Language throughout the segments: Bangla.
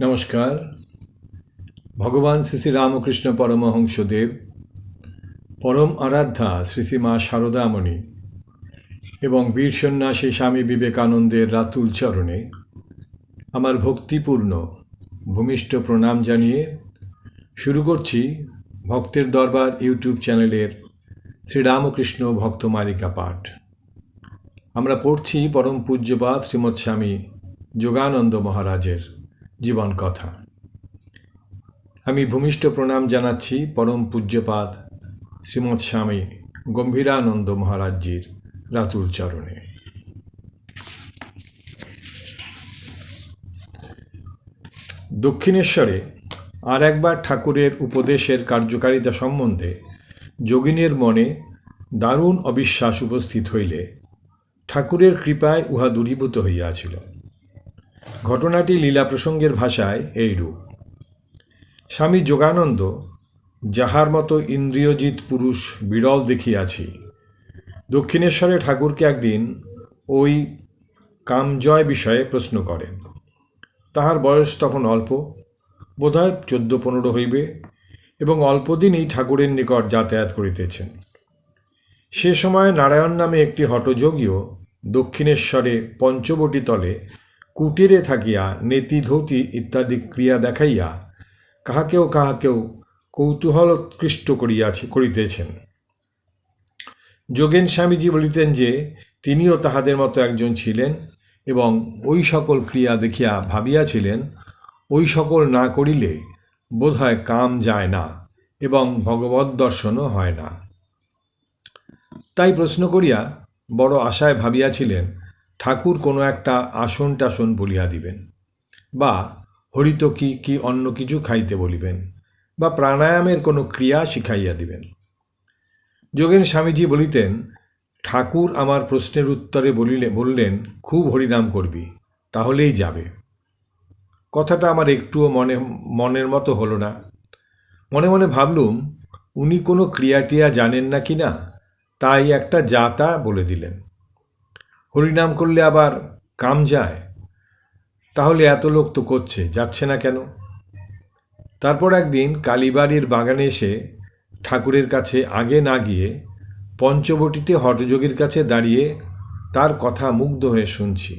নমস্কার। ভগবান শ্রী শ্রী রামকৃষ্ণ পরমহংসদেব, পরম আরাধ্যা শ্রী শ্রী মা শারদামণি এবং বীর সন্ন্যাসী স্বামী বিবেকানন্দের রাতুল চরণে আমার ভক্তিপূর্ণ ভূমিষ্ঠ প্রণাম জানিয়ে শুরু করছি ভক্তের দরবার ইউটিউব চ্যানেলের শ্রীরামকৃষ্ণ ভক্তমালিকা পাঠ। আমরা পড়ছি পরম পূজ্যপাদ শ্রীমৎ স্বামী যোগানন্দ মহারাজের জীবন কথা। আমি ভূমিষ্ঠ প্রণাম জানাচ্ছি পরম পূজ্যপাদ শ্রীমৎ স্বামী গম্ভীরানন্দ মহারাজজির রাতুল চরণে। দক্ষিণেশ্বরে আর একবার ঠাকুরের উপদেশের কার্যকারিতা সম্বন্ধে যোগিনীর মনে দারুণ অবিশ্বাস উপস্থিত হইলে ঠাকুরের কৃপায় উহা দূরীভূত হইয়াছিল। ঘটনাটি লীলা প্রসঙ্গের ভাষায় এইরূপ। স্বামী যোগানন্দ, যাহার মতো ইন্দ্রিয়জিৎ পুরুষ বিরল দেখিয়াছি, দক্ষিণেশ্বরে ঠাকুরকে একদিন ওই কামজয় বিষয়ে প্রশ্ন করেন। তাহার বয়স তখন অল্প, বোধহয় 14-15 হইবে, এবং অল্পদিনই ঠাকুরের নিকট যাতায়াত করিতেছেন। সে সময় নারায়ণ নামে একটি হঠযোগীও দক্ষিণেশ্বরে পঞ্চবটী তলে কুটিরে থাকিয়া নেতি ধৌতি ইত্যাদি ক্রিয়া দেখাইয়া কাহাকেও কৌতূহলোৎকৃষ্ট করিতেছেন। যোগেন স্বামীজি বলিতেন যে তিনিও তাহাদের মতো একজন ছিলেন এবং ওই সকল ক্রিয়া দেখিয়া ভাবিয়াছিলেন, ওই সকল না করিলে বোধহয় কাম যায় না এবং ভগবৎ দর্শনও হয় না। তাই প্রশ্ন করিয়া বড় আশায় ভাবিয়াছিলেন ঠাকুর কোনো একটা আসন টাসন বলিয়া দিবেন, বা হরিতকি কি অন্য কিছু খাইতে বলিবেন, বা প্রাণায়ামের কোনো ক্রিয়া শিখাইয়া দিবেন। যোগেন স্বামীজি বলিতেন, ঠাকুর আমার প্রশ্নের উত্তরে বললেন, খুব হরিনাম করবি, তাহলেই যাবে। কথাটা আমার একটুও মনের মতো হলো না। মনে মনে ভাবলুম, উনি কোনো ক্রিয়াটিয়া জানেন না কি না, তাই একটা যাতা বলে দিলেন। হরিনাম করলে আবার কাম যায়? তাহলে এত লোক তো করছে, যাচ্ছে না কেন? তারপর একদিন কালীবাড়ির বাগানে এসে ঠাকুরের কাছে আগে না গিয়ে পঞ্চবটিতে হঠযোগীর কাছে দাঁড়িয়ে তার কথা মুগ্ধ হয়ে শুনছি।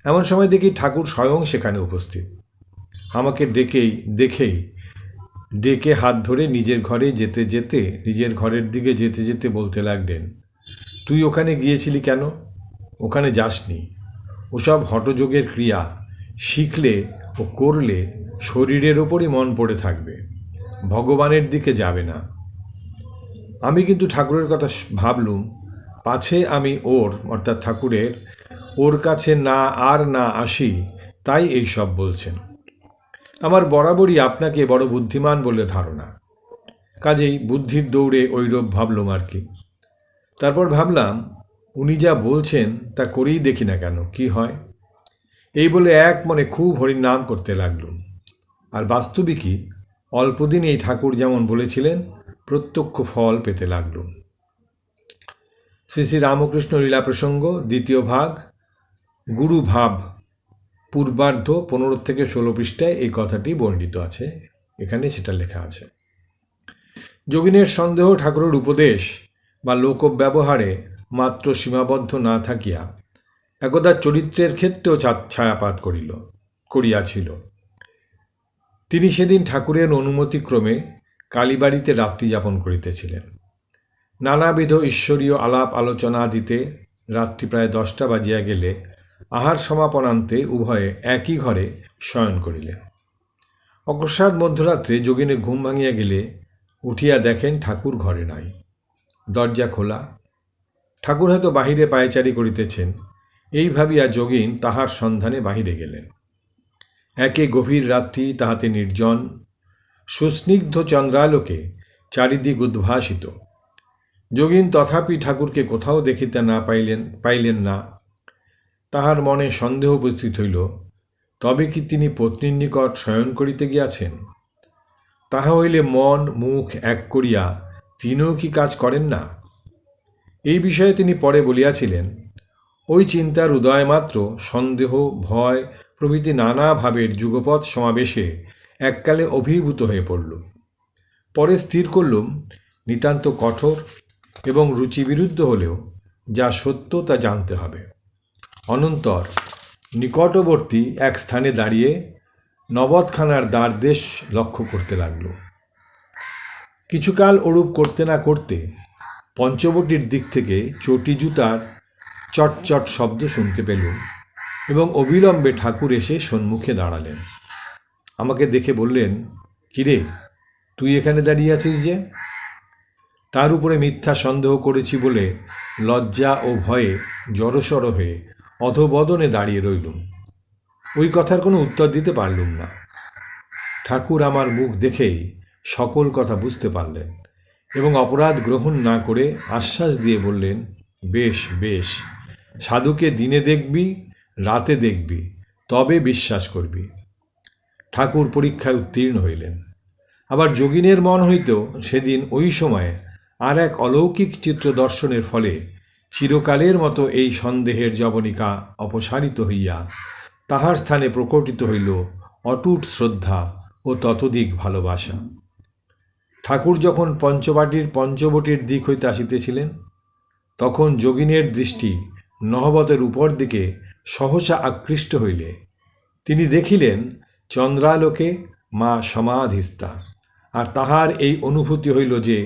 এমন সময় দেখি ঠাকুর স্বয়ং সেখানে উপস্থিত। আমাকে ডেকে হাত ধরে নিজের ঘরের দিকে যেতে যেতে বলতে লাগলেন, তুই ওখানে গিয়েছিলি কেন? ওখানে যাসনি। ওসব হঠযোগের ক্রিয়া শিখলে ও করলে শরীরের ওপরই মন পড়ে থাকবে, ভগবানের দিকে যাবে না। আমি কিন্তু ঠাকুরের কথা ভাবলুম, পাছে আমি অর্থাৎ ঠাকুরের ওর কাছে না আসি, তাই এই সব বলছেন। আমার বরাবরই আপনাকে বড় বুদ্ধিমান বলে ধারণা, কাজেই বুদ্ধির দৌড়ে ওইরূপ ভাবলুম আর কি। তারপর ভাবলাম, উনি যা বলছেন তা করেই দেখি না কেন, কি হয়। এই বলে এক মনে খুব হরিনাম করতে লাগলুম। আর বাস্তবিকই অল্পদিনেই ঠাকুর যেমন বলেছিলেন প্রত্যক্ষ ফল পেতে লাগলুম। শ্রী শ্রী রামকৃষ্ণ লীলা প্রসঙ্গ, 2য় ভাগ, গুরু ভাব, পূর্বার্ধ 15-16 পৃষ্ঠায় এই কথাটি বর্ণিত আছে। এখানে সেটা লেখা আছে। যোগিনের সন্দেহ ঠাকুরের উপদেশ বা লোকব্যবহারে মাত্র সীমাবদ্ধ না থাকিয়া একদা চরিত্রের ক্ষেত্রেও ছায়াপাত করিয়াছিল। তিনি সেদিন ঠাকুরের অনুমতিক্রমে কালীবাড়িতে রাত্রি যাপন করিতেছিলেন। নানাবিধ ঈশ্বরীয় আলাপ আলোচনা দিতে রাত্রি প্রায় 10টা বাজিয়া গেলে আহার সমাপনান্তে উভয়ে একই ঘরে শয়ন করিলেন। অকস্মাৎ মধ্যরাত্রে যোগিনের ঘুম ভাঙিয়া গেলে উঠিয়া দেখেন ঠাকুর ঘরে নাই, দরজা খোলা। ঠাকুর হয়তো বাহিরে পায়চারি করিতেছেন, এই ভাবিয়া যোগিন তাহার সন্ধানে বাহিরে গেলেন। একে গভীর রাত্রি, তাহাতে নির্জন, সুস্নিগ্ধ চন্দ্রালোকে চারিদিক উদ্ভাসিত। যোগিন তথাপি ঠাকুরকে কোথাও দেখিতে পাইলেন না। তাহার মনে সন্দেহ উপস্থিত হইল, তবে কি তিনি পত্নীর নিকট শয়ন করিতে গিয়াছেন? তাহা হইলে মন মুখ এক করিয়া তিনিও কি কাজ করেন না? এই বিষয়ে তিনি পরে বলিয়াছিলেন, ওই চিন্তার উদয় মাত্র সন্দেহ, ভয় প্রভৃতি নানা ভাবের যুগপৎ সমাবেশে এককালে অভিভূত হয়ে পড়ল। পরে স্থির করলুম নিতান্ত কঠোর এবং রুচিবিরুদ্ধ হলেও যা সত্য তা জানতে হবে। অনন্তর নিকটবর্তী এক স্থানে দাঁড়িয়ে নবদখানার দ্বারদেশ লক্ষ্য করতে লাগল। কিছুকাল ওরূপ করতে না করতে পঞ্চবটির দিক থেকে চটি জুতার চটচট শব্দ শুনতে পেলুম এবং অবিলম্বে ঠাকুর এসে সম্মুখে দাঁড়ালেন। আমাকে দেখে বললেন, কিরে, তুই এখানে দাঁড়িয়ে আছিস যে? তার উপরে মিথ্যা সন্দেহ করেছি বলে লজ্জা ও ভয়ে জড়সড় হয়ে অধবদনে দাঁড়িয়ে রইলুম। ওই কথার কোনো উত্তর দিতে পারলুম না। ঠাকুর আমার মুখ দেখেই সকল কথা বুঝতে পারলেন এবং অপরাধ গ্রহণ না করে আশ্বাস দিয়ে বললেন, বেশ বেশ, সাধুকে দিনে দেখবি, রাতে দেখবি, তবে বিশ্বাস করবি। ঠাকুর পরীক্ষায় উত্তীর্ণ হইলেন। আবার যোগিনের মন হইতেও সেদিন ওই সময়ে আর এক অলৌকিক চিত্র দর্শনের ফলে চিরকালের মতো এই সন্দেহের জবনিকা অপসারিত হইয়া তাহার স্থানে প্রকটিত হইল অটুট শ্রদ্ধা ও ততোধিক ভালোবাসা। ঠাকুর যখন পঞ্চবটির দিক হইতে আসিতেছিলেন, তখন যোগিনের দৃষ্টি নহবতের উপর দিকে সহসা আকৃষ্ট হইলে তিনি দেখিলেন চন্দ্রালোকে মা সমাধিস্থা, আর তাহার এই অনুভূতি হইল যে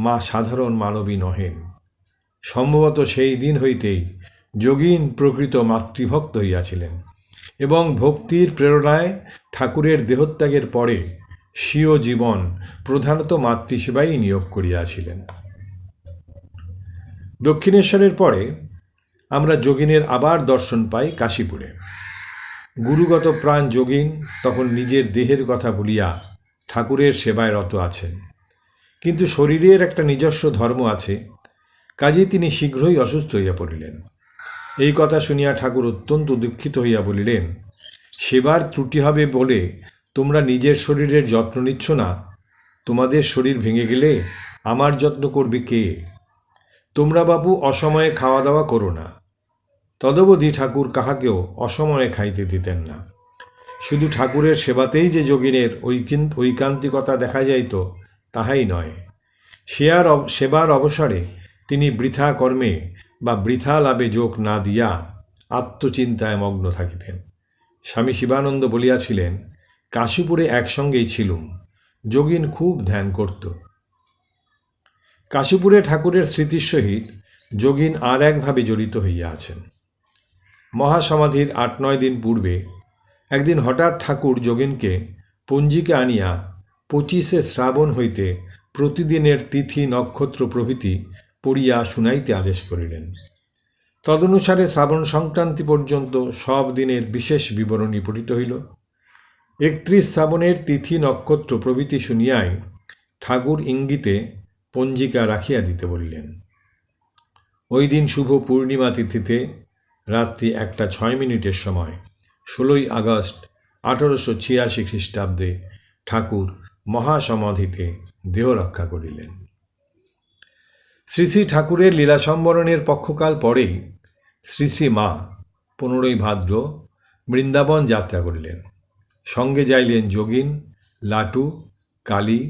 মা সাধারণ মানবী নহেন। সম্ভবত সেই দিন হইতেই যোগীন প্রকৃত মাতৃভক্ত হইয়াছিলেন এবং ভক্তির প্রেরণায় ঠাকুরের দেহত্যাগের পরে স্বীয় জীবন প্রধানত মাতৃসেবাই নিয়োগ করিয়াছিলেন। দক্ষিণেশ্বরের পরে আমরা যোগিনের আবার দর্শন পাই কাশীপুরে। গুরুগত প্রাণ যোগিন তখন নিজের দেহের কথা ভুলিয়া ঠাকুরের সেবায় রত আছেন, কিন্তু শরীরের একটা নিজস্ব ধর্ম আছে, কাজেই তিনি শীঘ্রই অসুস্থ হইয়া পড়িলেন। এই কথা শুনিয়া ঠাকুর অত্যন্ত দুঃখিত হইয়া বলিলেন, সেবার ত্রুটি হবে বলে তোমরা নিজের শরীরের যত্ন নিচ্ছ না। তোমাদের শরীর ভেঙে গেলে আমার যত্ন করবে কে? তোমরা বাবু অসময়ে খাওয়া দাওয়া করো না। তদবধি ঠাকুর কাহাকেও অসময়ে খাইতে দিতেন না। শুধু ঠাকুরের সেবাতেই যে যোগিনের ঐকান্তিকতা দেখা যাইত তাহাই নয়, সেবার অবসরে তিনি বৃথা কর্মে বা বৃথা লাভে যোগ না দিয়া আত্মচিন্তায় মগ্ন থাকিতেন। স্বামী শিবানন্দ বলিয়াছিলেন, কাশীপুরে একসঙ্গেই ছিলুম, যোগিন খুব ধ্যান করত। কাশীপুরে ঠাকুরের স্মৃতির সহিত যোগিন আর একভাবে জড়িত হইয়া আছেন। মহাসমাধির ৮-৯ দিন পূর্বে একদিন হঠাৎ ঠাকুর যোগিনকে পঞ্জিকা আনিয়া 25শে শ্রাবণ হইতে প্রতিদিনের তিথি নক্ষত্র প্রভৃতি পড়িয়া শুনাইতে আদেশ করিলেন। তদনুসারে শ্রাবণ সংক্রান্তি পর্যন্ত সব দিনের বিশেষ বিবরণী পঠিত হইল। 31 শ্রাবণের তিথি নক্ষত্র প্রভৃতি শুনিয়াই ঠাকুর ইঙ্গিতে পঞ্জিকা রাখিয়া দিতে বলিলেন। ওই দিন শুভ পূর্ণিমা তিথিতে রাত্রি 1:06 সময় 16ই আগস্ট 1886 খ্রিস্টাব্দে ঠাকুর মহাসমাধিতে দেহ রক্ষা করিলেন। শ্রী শ্রী ঠাকুরের লীলা সম্বরণের পক্ষকাল পরেই শ্রী শ্রী মা 15ই ভাদ্র বৃন্দাবন যাত্রা করিলেন। সঙ্গে যাইলেন যোগিন, লাটু, কালী,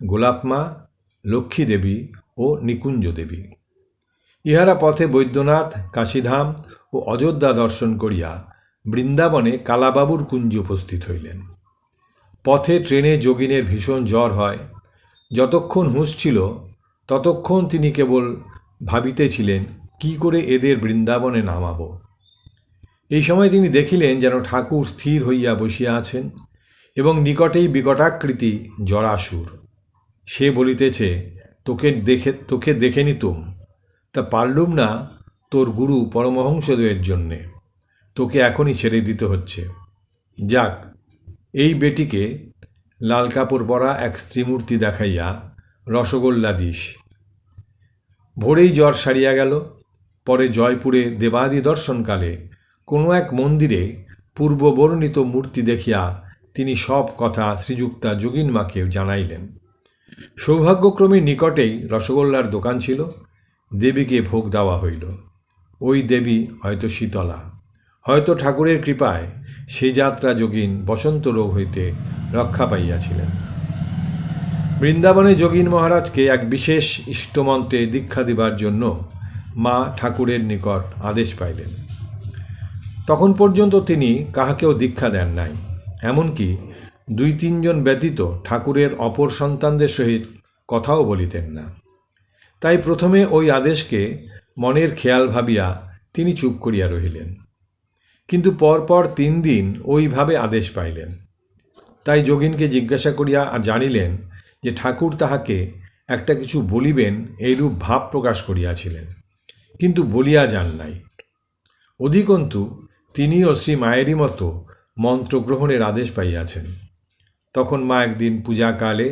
গোলাপমা, লক্ষ্মী দেবী ও নিকুঞ্জ দেবী। ইহারা পথে বৈদ্যনাথ, কাশীধাম ও অযোধ্যা দর্শন করিয়া বৃন্দাবনে কালাবাবুর কুঞ্জে উপস্থিত হইলেন। পথে ট্রেনে যোগিনের ভীষণ জ্বর হয়। যতক্ষণ হুঁশ ছিল ততক্ষণ তিনি কেবল ভাবিতেছিলেন কি করে এদের বৃন্দাবনে নামাব। এই সময় তিনি দেখিলেন যেন ঠাকুর স্থির হইয়া বসিয়া আছেন এবং নিকটেই বিকটাকৃতি জরাসুর। সে বলিতেছে, তোকে দেখে নিতুম, তা পারলুম না তোর গুরু পরমহংসদেবের জন্যে, তোকে এখনই ছেড়ে দিতে হচ্ছে। যাক, এই বেটিকে লাল কাপড় পরা এক স্ত্রীমূর্তি দেখাইয়া রসগোল্লা দিস। ভোরেই জ্বর সারিয়া গেল। পরে জয়পুরে দেবাদি দর্শনকালে কোনো এক মন্দিরে পূর্ববর্ণিত মূর্তি দেখিয়া তিনি সব কথা শ্রীযুক্তা যোগিনমাকে জানাইলেন। সৌভাগ্যক্রমে নিকটেই রসগোল্লার দোকান ছিল। দেবীকে ভোগ দেওয়া হইল। ওই দেবী হয়তো শীতলা, হয়তো ঠাকুরের কৃপায় সেই যাত্রা যোগিন বসন্ত রোগ হইতে রক্ষা পাইয়াছিলেন। বৃন্দাবনে যোগিন মহারাজকে এক বিশেষ ইষ্টমন্ত্রে দীক্ষা দিবার জন্য মা ঠাকুরের নিকট আদেশ পাইলেন। তখন পর্যন্ত তিনি কাহাকেও দীক্ষা দেন নাই, এমনকি 2-3 জন ব্যতীত ঠাকুরের অপর সন্তানদের সহিত কথাও বলিতেন না। তাই প্রথমে ওই আদেশকে মনের খেয়াল ভাবিয়া তিনি চুপ করিয়া রহিলেন, কিন্তু পরপর 3 দিন ওইভাবে আদেশ পাইলেন। তাই যোগিনকে জিজ্ঞাসা করিয়া জানিলেন যে ঠাকুর তাহাকে একটা কিছু বলিবেন এইরূপ ভাব প্রকাশ করিয়াছিলেন, কিন্তু বলিয়া যান নাই। অধিকন্তু তিনিও শ্রী মায়েরই মতো মন্ত্রগ্রহণের আদেশ পাইয়াছেন। তখন মা একদিন পূজাকালে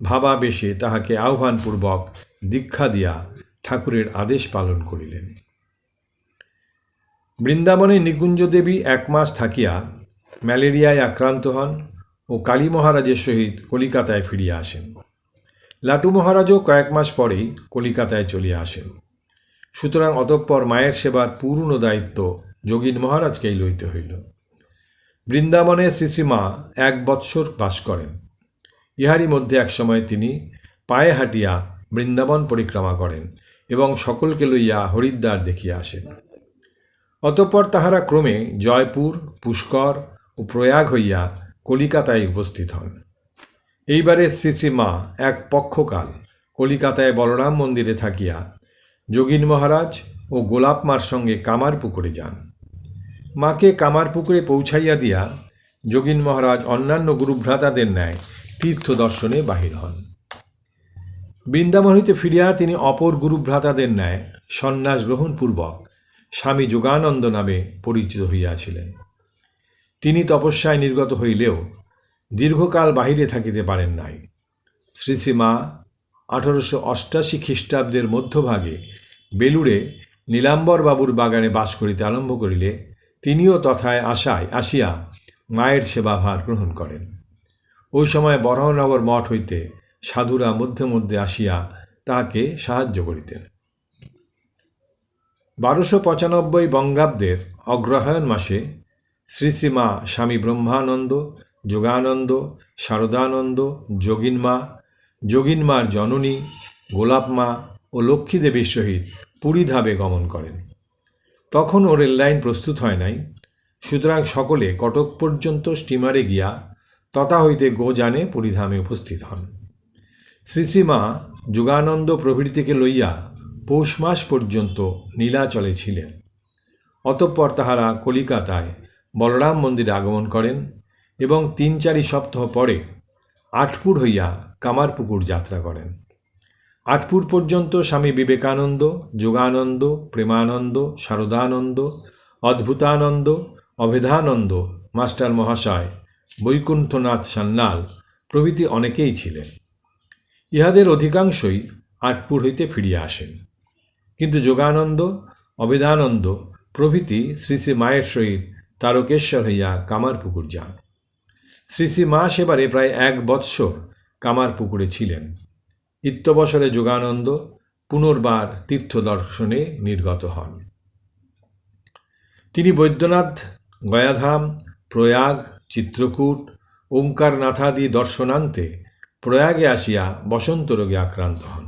ভাবাবেশে তাহাকে আহ্বানপূর্বক দীক্ষা দিয়া ঠাকুরের আদেশ পালন করিলেন। বৃন্দাবনে নিকুঞ্জদেবী 1 মাস থাকিয়া ম্যালেরিয়ায় আক্রান্ত হন ও কালী মহারাজের সহিত কলিকাতায় ফিরিয়া আসেন। লাটু মহারাজও কয়েক মাস পরেই কলিকাতায় চলিয়া আসেন। সুতরাং অতঃপর মায়ের সেবার পূর্ণ দায়িত্ব যোগিন মহারাজকেই লইতে হইল। বৃন্দাবনে শ্রী শ্রীমা 1 বৎসর বাস করেন। ইহারই মধ্যে এক সময় তিনি পায়ে হাঁটিয়া বৃন্দাবন পরিক্রমা করেন এবং সকলকে লইয়া হরিদ্বার দেখিয়া আসেন। অতঃপর তাহারা ক্রমে জয়পুর, পুষ্কর ও প্রয়াগ হইয়া কলিকাতায় উপস্থিত হন। এইবারে শ্রী শ্রীমা 1 পক্ষকাল কলিকাতায় বলরাম মন্দিরে থাকিয়া যোগিন মহারাজ ও গোলাপ মার সঙ্গে কামারপুকুরে যান। মাকে কামারপুকুরে পৌঁছাইয়া দিয়া যোগিন মহারাজ অন্যান্য গুরুভ্রাতাদের ন্যায় তীর্থ দর্শনে বাহির হন। বৃন্দাবন হইতে ফিরিয়া তিনি অপর গুরুভ্রাতাদের ন্যায় সন্ন্যাস গ্রহণপূর্বক স্বামী যোগানন্দ নামে পরিচিত হইয়াছিলেন। তিনি তপস্যায় নির্গত হইলেও দীর্ঘকাল বাহিরে থাকিতে পারেন নাই। শ্রী শ্রীমা 1888 খ্রিস্টাব্দের মধ্যভাগে বেলুড়ে নীলাম্বর বাবুর বাগানে বাস করিতে আরম্ভ করিলে তিনিও তথায় আসিয়া মায়ের সেবাভার গ্রহণ করেন। ওই সময় বরাহনগর মঠ হইতে সাধুরা মধ্যে মধ্যে আসিয়া তাহাকে সাহায্য করিতেন। 1295 বঙ্গাব্দের অগ্রহায়ণ মাসে শ্রী শ্রীমা স্বামী ব্রহ্মানন্দ, যোগানন্দ, শারদানন্দ, যোগিনমার জননী, গোলাপমা ও লক্ষ্মীদেবীর সহিত পুরীধামে গমন করেন। তখনও রেললাইন প্রস্তুত হয় নাই, সুতরাং সকলে কটক পর্যন্ত স্টিমারে গিয়া তথা হইতে গোযানে পুরীধামে উপস্থিত হন। শ্রী শ্রীমা যোগানন্দ প্রভৃতিকে লইয়া পৌষ মাস পর্যন্ত নীলাচলে ছিলেন। অতঃপর তাহারা কলিকাতায় বলরাম মন্দিরে আগমন করেন এবং 3-4 সপ্তাহ পরে আটপুর হইয়া কামারপুকুর যাত্রা করেন। আটপুর পর্যন্ত স্বামী বিবেকানন্দ, যোগানন্দ, প্রেমানন্দ, শারদানন্দ, অদ্ভুতানন্দ, অভেদানন্দ, মাস্টার মহাশয়, বৈকুণ্ঠনাথ সান্যাল প্রভৃতি অনেকেই ছিলেন। ইহাদের অধিকাংশই আটপুর হইতে ফিরিয়া আসেন, কিন্তু যোগানন্দ, অভেদানন্দ প্রভৃতি শ্রী শ্রী মায়ের সহিত তারকেশ্বর হইয়া কামারপুকুর যান। শ্রী শ্রী মা সেবারে প্রায় 1 বৎসর কামারপুকুরে ছিলেন। ইত্যবসরে যোগানন্দ পুনর্বার তীর্থ দর্শনে নির্গত হন। তিনি বৈদ্যনাথ, গয়াধাম, প্রয়াগ, চিত্রকূট, ওঙ্কারনাথাদি দর্শনান্তে প্রয়াগে আসিয়া বসন্ত রোগে আক্রান্ত হন।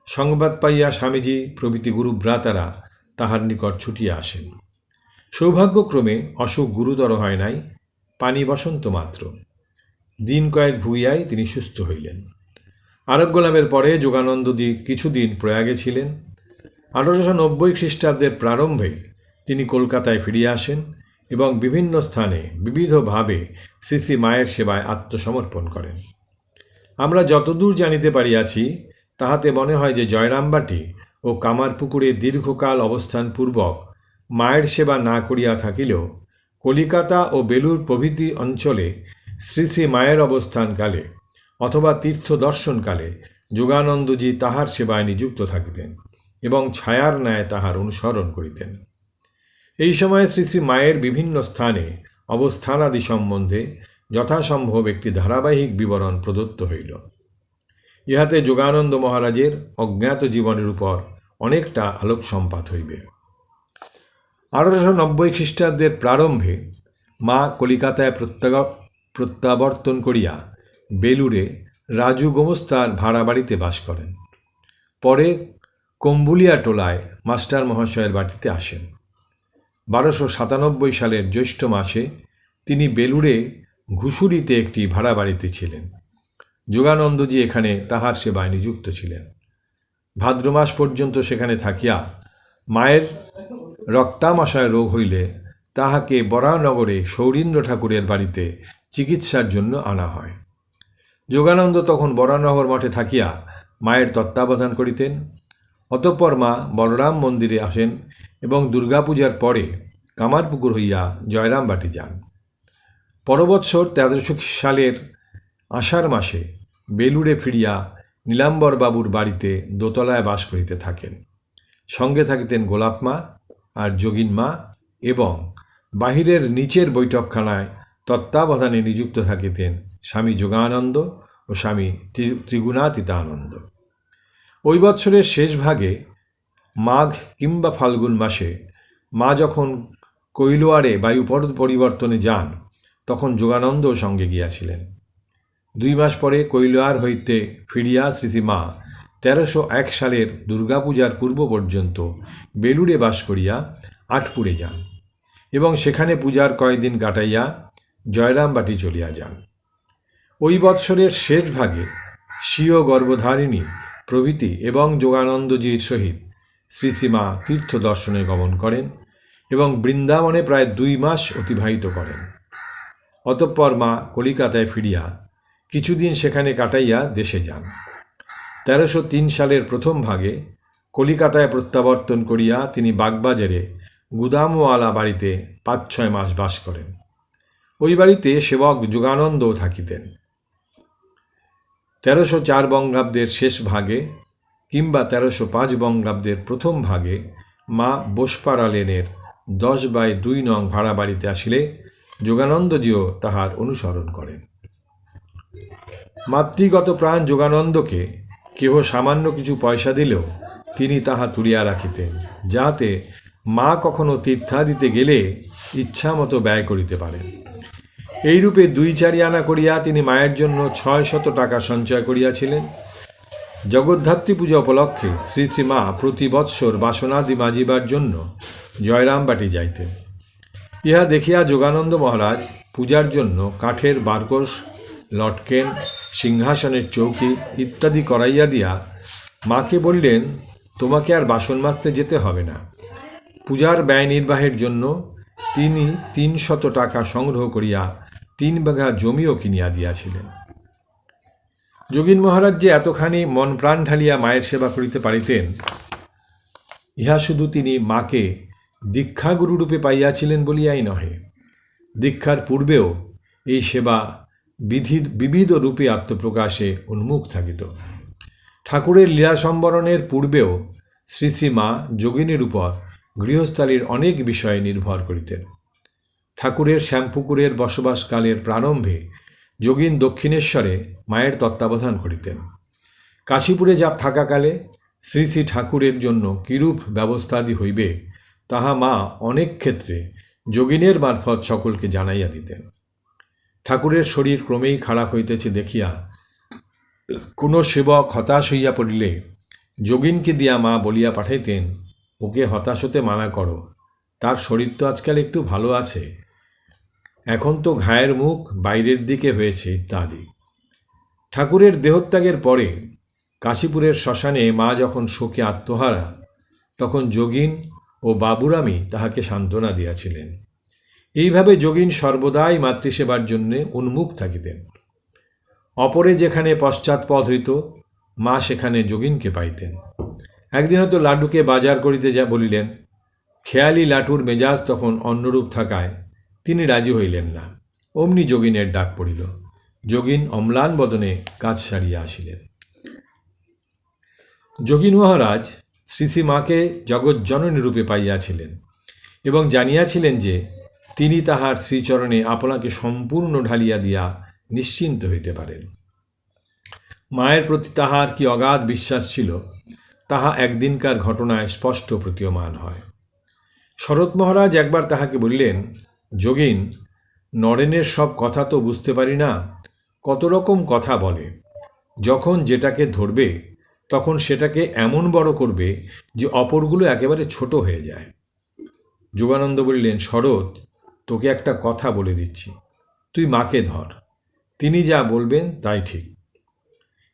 সংবাদ পাইয়া স্বামীজি প্রভৃতি গুরুভ্রাতারা তাহার নিকট ছুটিয়া আসেন। সৌভাগ্যক্রমে অসুখ গুরুতর হয় নাই, পানি বসন্ত মাত্র। দিন কয়েক ভুগিয়াই তিনি সুস্থ হইলেন। আরোগ্য লাভের পরে যোগানন্দজি কিছুদিন প্রয়াগে ছিলেন। 1890 খ্রিস্টাব্দের প্রারম্ভে তিনি কলকাতায় ফিরিয়া আসেন এবং বিভিন্ন স্থানে বিবিধভাবে শ্রী শ্রী মায়ের সেবায় আত্মসমর্পণ করেন। আমরা যতদূর জানিতে পারিয়াছি তাহাতে মনে হয় যে জয়রামবাটি ও কামারপুকুরে দীর্ঘকাল অবস্থানপূর্বক মায়ের সেবা না করিয়া থাকিলেও কলিকাতা ও বেলুর প্রভৃতি অঞ্চলে শ্রী শ্রী মায়ের অবস্থানকালে অথবা তীর্থ দর্শনকালে যোগানন্দজি তাহার সেবায় নিযুক্ত থাকিতেন এবং ছায়ার ন্যায় তাহার অনুসরণ করিতেন। এই সময়ে শ্রী শ্রী মায়ের বিভিন্ন স্থানে অবস্থানাদি সম্বন্ধে যথাসম্ভব একটি ধারাবাহিক বিবরণ প্রদত্ত হইল। ইহাতে যোগানন্দ মহারাজের অজ্ঞাত জীবনের উপর অনেকটা আলোকসম্পাত হইবে। 1890 খ্রিস্টাব্দের প্রারম্ভে মা কলিকাতায় প্রত্যাবর্তন করিয়া বেলুড়ে রাজু গোমস্তার ভাড়া বাড়িতে বাস করেন। পরে কম্বুলিয়া টোলায় মাস্টার মহাশয়ের বাড়িতে আসেন। 1297 সালের জ্যৈষ্ঠ মাসে তিনি বেলুড়ে ঘুষুরিতে একটি ভাড়া বাড়িতে ছিলেন। যোগানন্দজি এখানে তাহার সেবায় নিযুক্ত ছিলেন। ভাদ্র মাস পর্যন্ত সেখানে থাকিয়া মায়ের রক্তামাশয় রোগ হইলে তাহাকে বরানগরে সৌরীন্দ্র ঠাকুরের বাড়িতে চিকিৎসার জন্য আনা হয়। যোগানন্দ তখন বরানগর মঠে থাকিয়া মায়ের তত্ত্বাবধান করিতেন। অতঃপর মা বলরাম মন্দিরে আসেন এবং দুর্গাপূজার পরে কামারপুকুর হইয়া জয়রামবাটি যান। পরবৎসর 1300 সালের আষাঢ় মাসে বেলুড়ে ফিরিয়া নীলাম্বর বাবুর বাড়িতে দোতলায় বাস করিতে থাকেন। সঙ্গে থাকিতেন গোলাপ মা আর যোগিন মা এবং বাহিরের নিচের বৈঠকখানায় তত্ত্বাবধানে নিযুক্ত থাকিতেন স্বামী যোগানন্দ ও স্বামী ত্রিগুণাতীতানন্দ। ওই বৎসরের শেষ ভাগে মাঘ কিংবা ফাল্গুন মাসে মা যখন কৈলোয়ারে বায়ু পরিবর্তনে যান তখন যোগানন্দও সঙ্গে গিয়াছিলেন। 2 মাস পরে কৈলোয়ার হইতে ফিরিয়া শ্রীমা 1301 সালের দুর্গাপূজার পূর্ব পর্যন্ত বেলুড়ে বাস করিয়া আটপুরে যান এবং সেখানে পূজার কয়েকদিন কাটাইয়া জয়রামবাটি চলিয়া যান। ওই বৎসরের শেষ ভাগে স্বীয় গর্ভধারিণী প্রভৃতি এবং যোগানন্দজির সহিত শ্রীমা তীর্থ দর্শনে গমন করেন এবং বৃন্দাবনে প্রায় 2 মাস অতিবাহিত করেন। অতঃপর মা কলিকাতায় ফিরিয়া কিছুদিন সেখানে কাটাইয়া দেশে যান। 1303 সালের প্রথম ভাগে কলিকাতায় প্রত্যাবর্তন করিয়া তিনি বাগবাজারে গুদামওয়ালা বাড়িতে 5-6 মাস বাস করেন। ওই বাড়িতে সেবক যোগানন্দও থাকিতেন। 1304 বঙ্গাব্দের শেষ ভাগে কিংবা 1305 বঙ্গাব্দের প্রথম ভাগে মা বোসপাড়া লেনের 10/2 নং ভাড়া বাড়িতে আসিলে যোগানন্দজিও তাহার অনুসরণ করেন। মাতৃগত প্রাণ যোগানন্দকে কেহ সামান্য কিছু পয়সা দিলেও তিনি তাহা তুলিয়া রাখিতেন, যাহাতে মা কখনো তীর্থাদিতে গেলে ইচ্ছা মতো ব্যয় করিতে পারেন। এইরূপে 2-4 আনা করিয়া তিনি মায়ের জন্য 600 টাকা সঞ্চয় করিয়াছিলেন। জগদ্ধাত্রী পূজা উপলক্ষে শ্রীমা প্রতি বৎসর বাসনাদি মাজিবার জন্য জয়রামবাটি যাইতেন। ইহা দেখিয়া যোগানন্দ মহারাজ পূজার জন্য কাঠের বারকোশ, লটকেন, সিংহাসনের চৌকি ইত্যাদি করাইয়া দিয়া মাকে বললেন, তোমাকে আর বাসন মাজতে যেতে হবে না। পূজার ব্যয় নির্বাহের জন্য তিনি 300 টাকা সংগ্রহ করিয়া 3 বিঘা জমিও কিনিয়া দিয়াছিলেন। যোগীন মহারাজ যে এতখানি মন প্রাণ ঢালিয়া মায়ের সেবা করিতে পারিতেন, ইহা শুধু তিনি মাকে দীক্ষাগুরুরূপে পাইয়াছিলেন বলিয়াই নহে, দীক্ষার পূর্বেও এই সেবা বিবিধ রূপে আত্মপ্রকাশে উন্মুখ থাকিত। ঠাকুরের লীলা সম্বরণের পূর্বেও শ্রীমা যোগিনীর উপর গৃহস্থালীর অনেক বিষয়ে নির্ভর করিতেন। ঠাকুরের শ্যামপুকুরের বসবাসকালের প্রারম্ভে যোগিন দক্ষিণেশ্বরে মায়ের তত্ত্বাবধান করিতেন। কাশীপুরে যা থাকাকালে শ্রী ঠাকুরের জন্য কিরূপ ব্যবস্থাদি হইবে তাহা মা অনেক ক্ষেত্রে যোগিনের মারফত সকলকে জানাইয়া দিতেন। ঠাকুরের শরীর ক্রমেই খারাপ হইতেছে দেখিয়া কোনো সেবক হতাশ হইয়া পড়িলে যোগিনকে দিয়া মা বলিয়া পাঠাইতেন, ওকে হতাশ হতে মানা করো, তার শরীর তো আজকাল একটু ভালো আছে, এখন তো ঘায়ের মুখ বাইরের দিকে হয়েছে ইত্যাদি। ঠাকুরের দেহত্যাগের পরে কাশীপুরের শ্মশানে মা যখন শোকে আত্মহারা, তখন যোগিন ও বাবুরামই তাহাকে সান্ত্বনা দিয়াছিলেন। এইভাবে যোগিন সর্বদাই মাতৃসেবার জন্যে উন্মুখ থাকিতেন। অপরে যেখানে পশ্চাৎপদ হইত, মা সেখানে যোগিনকে পাইতেন। একদিন হয়তো লাড্ডুকে বাজার করিতে বলিলেন। খেয়ালি লাটুর মেজাজ তখন অন্যরূপ থাকায় তিনি রাজি হইলেন না। অমনি যোগিনের ডাক পড়িল। যোগিন অম্লান বদনে কাজ সারিয়া আসিলেন। যোগিন মহারাজ শ্রীমাকে জগজ্জননী রূপে পাইয়াছিলেন এবং জানিয়াছিলেন যে তিনি তাহার শ্রীচরণে আপনাকে সম্পূর্ণ ঢালিয়া দিয়া নিশ্চিন্ত হইতে পারেন। মায়ের প্রতি তাহার কি অগাধ বিশ্বাস ছিল, তাহা একদিনকার ঘটনায় স্পষ্ট প্রতীয়মান হয়। শরৎ মহারাজ একবার তাহাকে বললেন, যোগিন, নরেনের সব কথা তো বুঝতে পারি না, কত রকম কথা বলে। যখন যেটাকে ধরবে তখন সেটাকে এমন বড় করবে যে অপরগুলো একেবারে ছোট হয়ে যায়। যোগানন্দ বললেন, শরৎ, তোকে একটা কথা বলে দিচ্ছি, তুই মাকে ধর, তিনি যা বলবেন তাই ঠিক।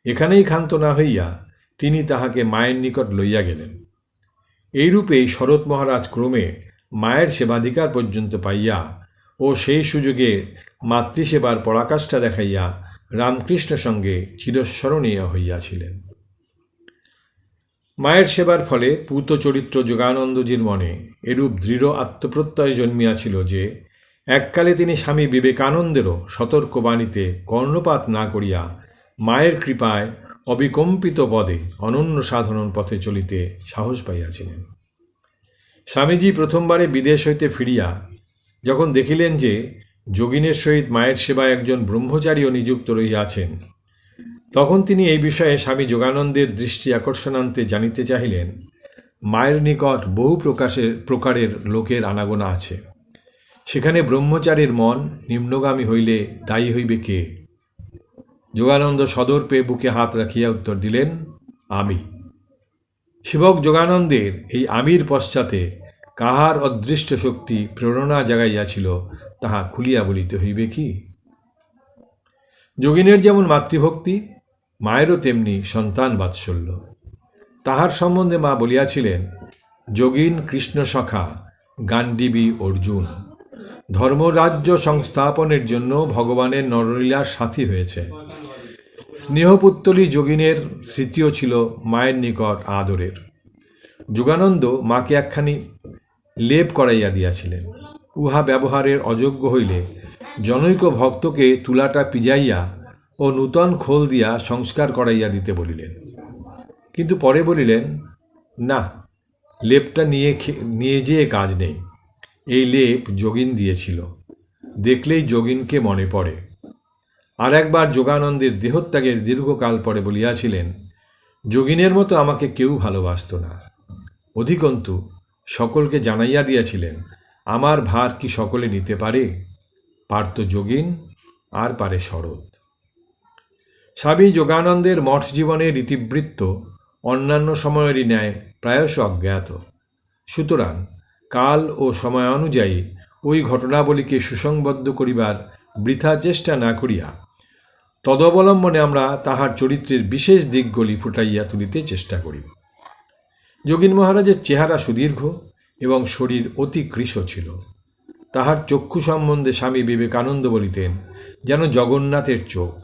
এখানেই ক্ষান্ত না হইয়া তিনি তাহাকে মায়ের নিকট লইয়া গেলেন। এইরূপেই শরৎ মহারাজ ক্রমে মায়ের সেবাধিকার পর্যন্ত পাইয়া ও সেই সুযোগে মাতৃসেবার পরাকাষ্ঠা দেখাইয়া রামকৃষ্ণ সঙ্গে চিরস্মরণীয় হইয়াছিলেন। মায়ের সেবার ফলে পূত চরিত্র যোগানন্দজির মনে এরূপ দৃঢ় আত্মপ্রত্যয় জন্মিয়াছিল যে এককালে তিনি স্বামী বিবেকানন্দেরও সতর্ক বাণীতে কর্ণপাত না করিয়া মায়ের কৃপায় অবিকম্পিত পদে অনন্য সাধন পথে চলিতে সাহস পাইয়াছিলেন। স্বামীজি প্রথমবারে বিদেশ হইতে ফিরিয়া যখন দেখিলেন যে যোগিনের সহিত মায়ের সেবায় একজন ব্রহ্মচারীও নিযুক্ত রহিয়াছেন, তখন তিনি এই বিষয়ে স্বামী যোগানন্দের দৃষ্টি আকর্ষণান্তে জানিতে চাহিলেন, মায়ের নিকট বহু প্রকারের লোকের আনাগোনা আছে, সেখানে ব্রহ্মচারীর মন নিম্নগামী হইলে দায়ী হইবে কে? যোগানন্দ সদর পেয়ে বুকে হাত রাখিয়া উত্তর দিলেন, আমি। সেবক যোগানন্দের এই আমির পশ্চাতে কাহার অদৃষ্ট শক্তি প্রেরণা জাগাইয়াছিল তাহা খুলিয়া বলিতে হইবে কি? যোগিনের যেমন মাতৃভক্তি, মায়েরও তেমনি সন্তান বাৎসল্য। তাহার সম্বন্ধে মা বলিয়াছিলেন, যোগিন কৃষ্ণ সখা, গান্ডীবী অর্জুন। ধর্মরাজ্য সংস্থাপনের জন্য ভগবানের নরলীলার সাথী হয়েছে। স্নেহপুত্তলী যোগিনের স্মৃতিও ছিল মায়ের নিকট আদরের। যোগানন্দ মাকে একখানি লেপ করাইয়া দিয়াছিলেন। উহা ব্যবহারের অযোগ্য হইলে জনৈক ভক্তকে তুলাটা পিজাইয়া ও নূতন খোল দিয়া সংস্কার করাইয়া দিতে বলিলেন। কিন্তু পরে বলিলেন, না, লেপটা নিয়ে যেয়ে কাজ নেই। এই লেপ যোগিন দিয়েছিল, দেখলেই যোগিনকে মনে পড়ে। আর একবার যোগানন্দের দেহত্যাগের দীর্ঘকাল পরে বলিয়াছিলেন, যোগিনের মতো আমাকে কেউ ভালোবাসত না। অধিকন্তু সকলকে জানাইয়া দিয়াছিলেন, আমার ভার কি সকলে নিতে পারে? পারত যোগিন, আর পারে শরৎ। স্বামী যোগানন্দের মঠ জীবনের ইতিবৃত্ত অন্যান্য সময়েরই ন্যায় প্রায়শ অজ্ঞাত। সুতরাং কাল ও সময় অনুযায়ী ওই ঘটনাবলীকে সুসংবদ্ধ করিবার বৃথা চেষ্টা না করিয়া তদবলম্বনে আমরা তাহার চরিত্রের বিশেষ দিকগুলি ফুটাইয়া তুলিতে চেষ্টা করিব। যোগীন মহারাজের চেহারা সুদীর্ঘ এবং শরীর অতি কৃশ ছিল। তাহার চক্ষু সম্বন্ধে স্বামী বিবেকানন্দ বলিতেন, যেন জগন্নাথের চোখ।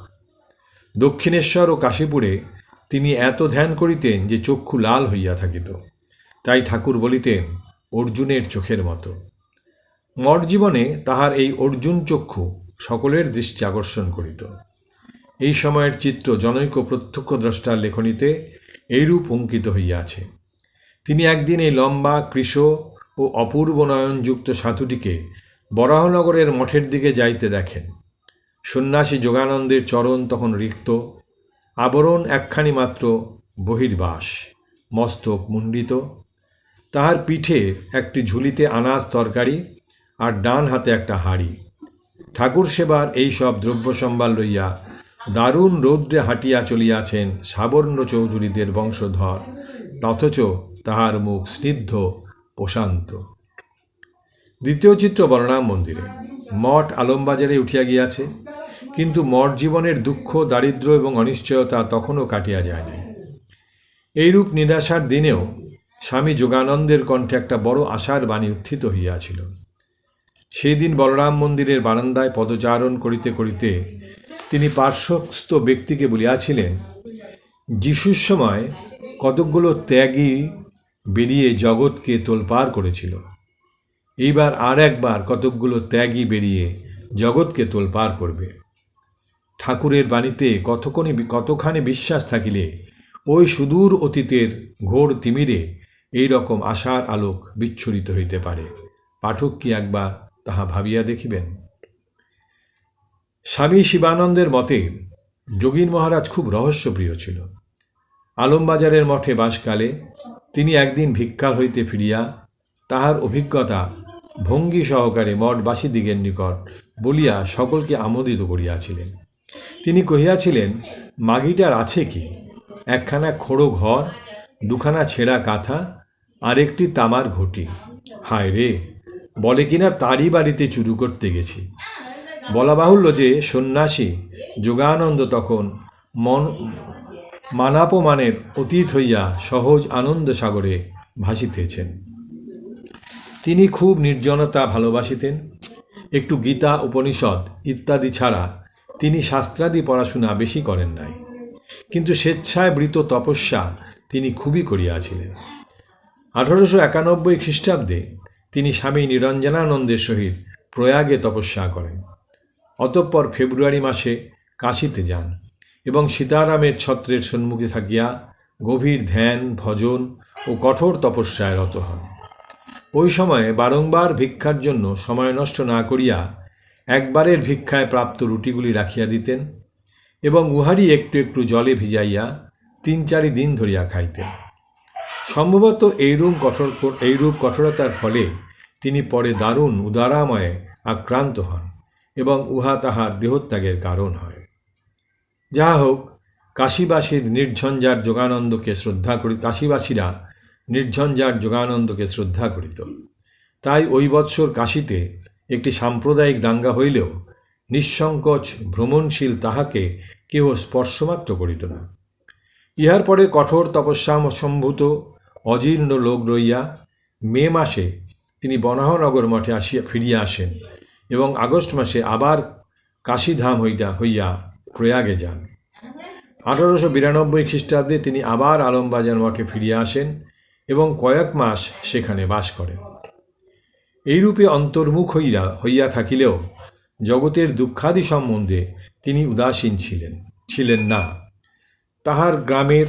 দক্ষিণেশ্বর ও কাশীপুরে তিনি এত ধ্যান করিতেন যে চক্ষু লাল হইয়া থাকিত। তাই ঠাকুর বলিতেন, অর্জুনের চোখের মতো। মঠ জীবনে তাহার এই অর্জুন চক্ষু সকলের দৃষ্টি আকর্ষণ করিত। এই সময়ের চিত্র জনৈক প্রত্যক্ষদ্রষ্টার লেখনীতে এইরূপ অঙ্কিত হইয়াছে। তিনি একদিন এই লম্বা কৃশ ও অপূর্ব নয়নযুক্ত সাধুটিকে বরাহনগরের মঠের দিকে যাইতে দেখেন। সন্ন্যাসী যোগানন্দের চরণ তখন রিক্ত, আবরণ একখানি মাত্র বহির্বাস, মস্তক মুণ্ডিত। তাহার পিঠে একটি ঝুলিতে আনাজ তরকারি আর ডান হাতে একটা হাঁড়ি। ঠাকুর সেবার এই সব দ্রব্য সম্ভার লইয়া দারুণ রৌদ্রে হাঁটিয়া চলিয়াছেন সাবর্ণ চৌধুরীদের বংশধর, অথচ তাহার মুখ স্নিগ্ধ প্রশান্ত। দ্বিতীয় চিত্র বলরাম মন্দিরে। মঠ আলমবাজারে উঠিয়া গিয়াছে, কিন্তু মঠ জীবনের দুঃখ, দারিদ্র্য এবং অনিশ্চয়তা তখনও কাটিয়া যায় নাই। এইরূপ নিরাশার দিনেও স্বামী যোগানন্দের কণ্ঠে একটা বড় আশার বাণী উত্থিত হইয়াছিল। সেই দিন বলরাম মন্দিরের বারান্দায় পদচারণ করিতে করিতে তিনি পার্শ্বস্থ ব্যক্তিকে বলিয়াছিলেন, যিশুর সময় কতকগুলো ত্যাগী বেরিয়ে জগৎকে তোলপাড় করেছিল, এইবার আর একবার কতকগুলো ত্যাগী বেরিয়ে জগৎকে তোলপাড় করবে। ঠাকুরের বাণীতে কতখানি বিশ্বাস থাকিলে ওই সুদূর অতীতের ঘোর তিমিরে এই রকম আশার আলোক বিচ্ছুরিত হইতে পারে। পাঠক কি একবার তাহা ভাবিয়া দেখিবেন। স্বামী শিবানন্দের মতে যোগীন মহারাজ খুব রহস্যপ্রিয় ছিল। আলমবাজারের মঠে বাসকালে তিনি একদিন ভিক্ষা হইতে ফিরিয়া তাহার অভিজ্ঞতা ভঙ্গি সহকারে মঠবাসীদিগের নিকট বলিয়া সকলকে আমোদিত করিয়াছিলেন। তিনি কহিয়াছিলেন, মাগিটার আছে কি? একখানা খোড়ো ঘর, দুখানা ছেঁড়া কাঁথা আর একটি তামার ঘটি। হায় রে, বলে কিনা তারই বাড়িতে চুরি করতে গেছি। বলা বাহুল্য যে সন্ন্যাসী যোগানন্দ তখন মানাপমানের অতীত হইয়া সহজ আনন্দ সাগরে ভাসিতেছেন। তিনি খুব নির্জনতা ভালোবাসিতেন। একটু গীতা, উপনিষদ ইত্যাদি ছাড়া তিনি শাস্ত্রাদি পড়াশোনা বেশি করেন নাই, কিন্তু স্বেচ্ছায় বৃত তপস্যা তিনি খুবই করিয়াছিলেন। 1891 খ্রিস্টাব্দে তিনি স্বামী নিরঞ্জনানন্দের সহিত প্রয়াগে তপস্যা করেন। অতঃপর ফেব্রুয়ারি মাসে কাশীতে যান এবং সীতারামের ছত্রের সম্মুখে থাকিয়া গভীর ধ্যান, ভজন ও কঠোর তপস্যায় রত হন। ওই সময়ে বারংবার ভিক্ষার জন্য সময় নষ্ট না করিয়া একবারের ভিক্ষায় প্রাপ্ত রুটিগুলি রাখিয়া দিতেন এবং উহারই একটু একটু জলে ভিজাইয়া 3-4 দিন ধরিয়া খাইতেন। সম্ভবত এইরূপ কঠোরতার ফলে তিনি পরে দারুণ উদারাময়ে আক্রান্ত হন এবং উহা তাহার দেহত্যাগের কারণ হয়। যাহা হোক, কাশীবাসীরা নির্ঝঞ্ঝাট যোগানন্দকে শ্রদ্ধা করিত। তাই ওই বৎসর কাশীতে একটি সাম্প্রদায়িক দাঙ্গা হইলেও নিঃসংকোচ ভ্রমণশীল তাহাকে কেহ স্পর্শমাত্র করিত না। ইহার পরে কঠোর তপস্যা সম্ভূত অজীর্ণ লোক রইয়া মে মাসে তিনি বরাহনগর মঠে ফিরিয়া আসেন এবং আগস্ট মাসে আবার কাশীধাম হইয়া প্রয়াগে যান। 1892 খ্রিস্টাব্দে তিনি আবার আলমবাজার মঠে ফিরিয়া আসেন এবং কয়েক মাস সেখানে বাস করেন। এইরূপে অন্তর্মুখ হইয়া থাকিলেও জগতের দুঃখাদি সম্বন্ধে তিনি উদাসীন ছিলেন না। তাহার গ্রামের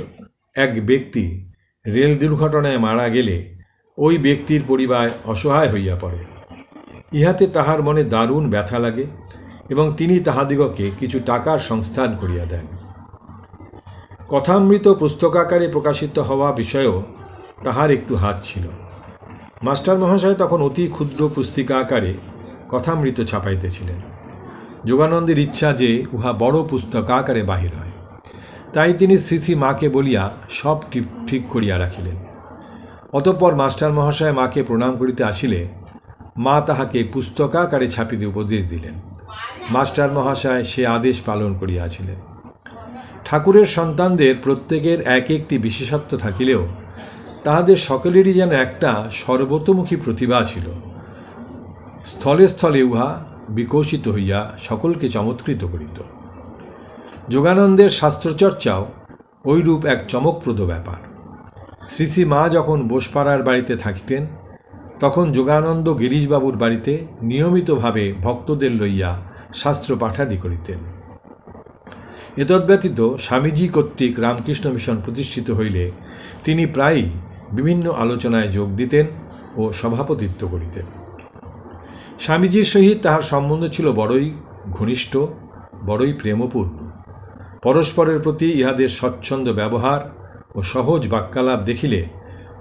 এক ব্যক্তি রেল দুর্ঘটনায় মারা গেলে ওই ব্যক্তির পরিবার অসহায় হইয়া পড়ে। ইহাতে তাহার মনে দারুণ ব্যথা লাগে এবং তিনি তাহাদিগকে কিছু টাকার সংস্থান করিয়া দেন। কথামৃত পুস্তকাকারে প্রকাশিত হওয়া বিষয়েও তাহার একটু হাত ছিল। মাস্টার মহাশয় তখন অতি ক্ষুদ্র পুস্তিকা আকারে কথামৃত ছাপাইতেছিলেন। যোগানন্দের ইচ্ছা যে উহা বড় পুস্তকাকারে বাহির হয়, তাই তিনি শ্রী মাকে বলিয়া সব ঠিক করিয়া রাখিলেন। অতঃপর মাস্টার মহাশয় মাকে প্রণাম করিতে আসিলে মা তাহাকে পুস্তকাকারে ছাপিতে উপদেশ দিলেন। মাস্টার মহাশয় সে আদেশ পালন করিয়াছিলেন। ঠাকুরের সন্তানদের প্রত্যেকের এক একটি বিশেষত্ব থাকিলেও তাহাদের সকলেরই যেন একটা সর্বতোমুখী প্রতিভা ছিল। স্থলে স্থলে উহা বিকশিত হইয়া সকলকে চমৎকৃত করিত। যোগানন্দের শাস্ত্রচর্চাও ঐরূপ এক চমকপ্রদ ব্যাপার। শ্রী মা যখন বোসপাড়ার বাড়িতে থাকিতেন, তখন যোগানন্দ গিরিশবাবুর বাড়িতে নিয়মিতভাবে ভক্তদের লইয়া শাস্ত্র পাঠাদি করিতেন। এতদ্ব্যতীত স্বামীজি কর্তৃক রামকৃষ্ণ মিশন প্রতিষ্ঠিত হইলে তিনি প্রায়ই বিভিন্ন আলোচনায় যোগ দিতেন ও সভাপতিত্ব করিতেন। স্বামীজির সহিত তাহার সম্বন্ধ ছিল বড়ই ঘনিষ্ঠ, বড়ই প্রেমপূর্ণ। পরস্পরের প্রতি ইহাদের স্বচ্ছন্দ ব্যবহার ও সহজ বাক্যালাপ দেখিলে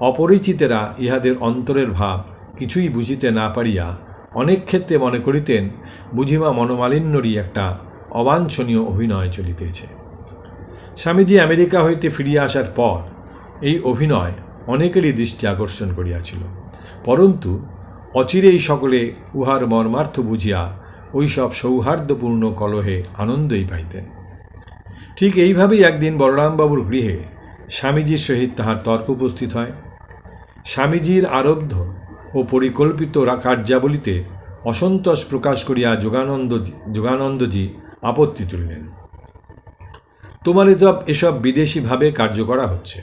অপরিচিতেরা ইহাদের অন্তরের ভাব কিছুই বুঝিতে না পারিয়া অনেক ক্ষেত্রে মনে করিতেন বুঝিমা মনোমালিন্যরই একটা অবাঞ্ছনীয় অভিনয় চলিতেছে। স্বামীজি আমেরিকা হইতে ফিরিয়া আসার পর এই অভিনয় অনেকেরই দৃষ্টি আকর্ষণ করিয়াছিল, পরন্তু অচিরেই সকলে উহার মর্মার্থ বুঝিয়া ওইসব সৌহার্দ্যপূর্ণ কলহে আনন্দই পাইতেন। ঠিক এইভাবেই একদিন বলরামবাবুর গৃহে স্বামীজির সহিত তাহার তর্ক উপস্থিত হয়। স্বামীজির আরব্ধ ও পরিকল্পিত কার্যাবলীতে অসন্তোষ প্রকাশ করিয়া যোগানন্দজি আপত্তি তুলিলেন। তোমার এসব বিদেশিভাবে কার্য করা হচ্ছে,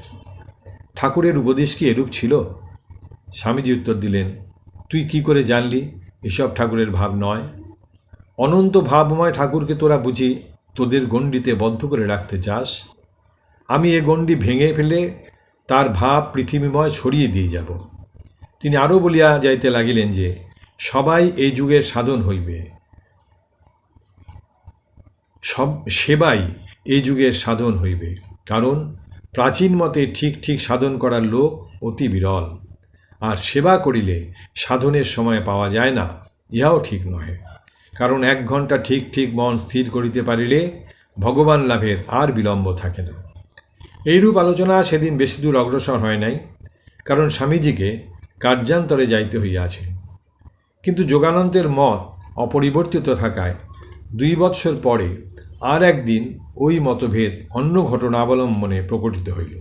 ঠাকুরের উপদেশ কি এরূপ ছিল? স্বামীজি উত্তর দিলেন, তুই কি করে জানলি এসব ঠাকুরের ভাব নয়? অনন্ত ভাবময় ঠাকুরকে তোরা বুঝি তোদের গণ্ডিতে বদ্ধ করে রাখতে চাস? আমি এ গণ্ডি ভেঙে ফেলে তার ভাব পৃথিবীময় ছড়িয়ে দিয়ে যাব। তিনি আরও বলিয়া যাইতে লাগিলেন যে সবাই এই যুগের সাধন হইবে, সেবাই এই যুগের সাধন হইবে, কারণ প্রাচীন মতে ঠিক ঠিক সাধন করার লোক অতি বিরল, আর সেবা করিলে সাধনের সময় পাওয়া যায় না, ইহাও ঠিক নহে। কারণ 1 ঘণ্টা ঠিক ঠিক মন স্থির করিতে পারিলে ভগবান লাভের আর বিলম্ব থাকে না। এইরূপ আলোচনা সেদিন বেশি দূর অগ্রসর হয় নাই, কারণ স্বামীজিকে কার্যান্তরে যাইতে হইয়াছিল। কিন্তু যোগানন্দের মত অপরিবর্তিত থাকায় 2 বৎসর পরে আর একদিন ওই মতভেদ অন্য ঘটনাবলম্বনে প্রকটিত হইল।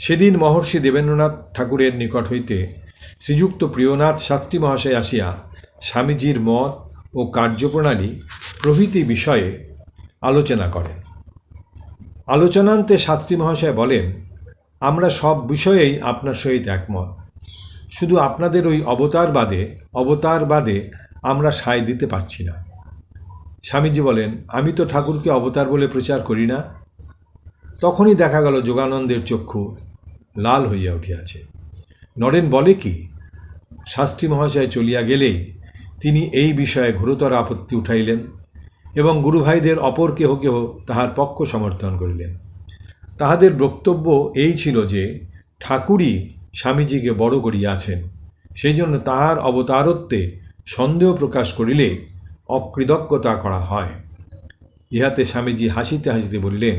সেদিন মহর্ষি দেবেন্দ্রনাথ ঠাকুরের নিকট হইতে শ্রীযুক্ত প্রিয়নাথ শাস্ত্রী মহাশয় আসিয়া স্বামীজির মত ও কার্যপ্রণালী প্রভৃতি বিষয়ে আলোচনা করেন। আলোচনান্তে শাস্ত্রী মহাশয় বলেন, আমরা সব বিষয়েই আপনার সহিত একমত, শুধু আপনাদের ওই অবতারবাদে আমরা সায় দিতে পারছি না। স্বামীজি বলেন, আমি তো ঠাকুরকে অবতার বলে প্রচার করি না। তখনই দেখা গেল যোগানন্দের চক্ষু লাল হইয়া উঠিয়াছে। নরেন বলে কি? শাস্ত্রী মহাশয় চলিয়া গেলেই তিনি এই বিষয়ে ঘোরতর আপত্তি উঠাইলেন এবং গুরুভাইদের অপর কেহ কেহ তাহার পক্ষ সমর্থন করিলেন। তাহাদের বক্তব্য এই ছিল যে ঠাকুরই স্বামীজিকে বড় করিয়াছেন, সেই জন্য তাহার অবতারত্বে সন্দেহ প্রকাশ করিলে অকৃতজ্ঞতা করা হয়। ইহাতে স্বামীজি হাসিতে হাসিতে বলিলেন,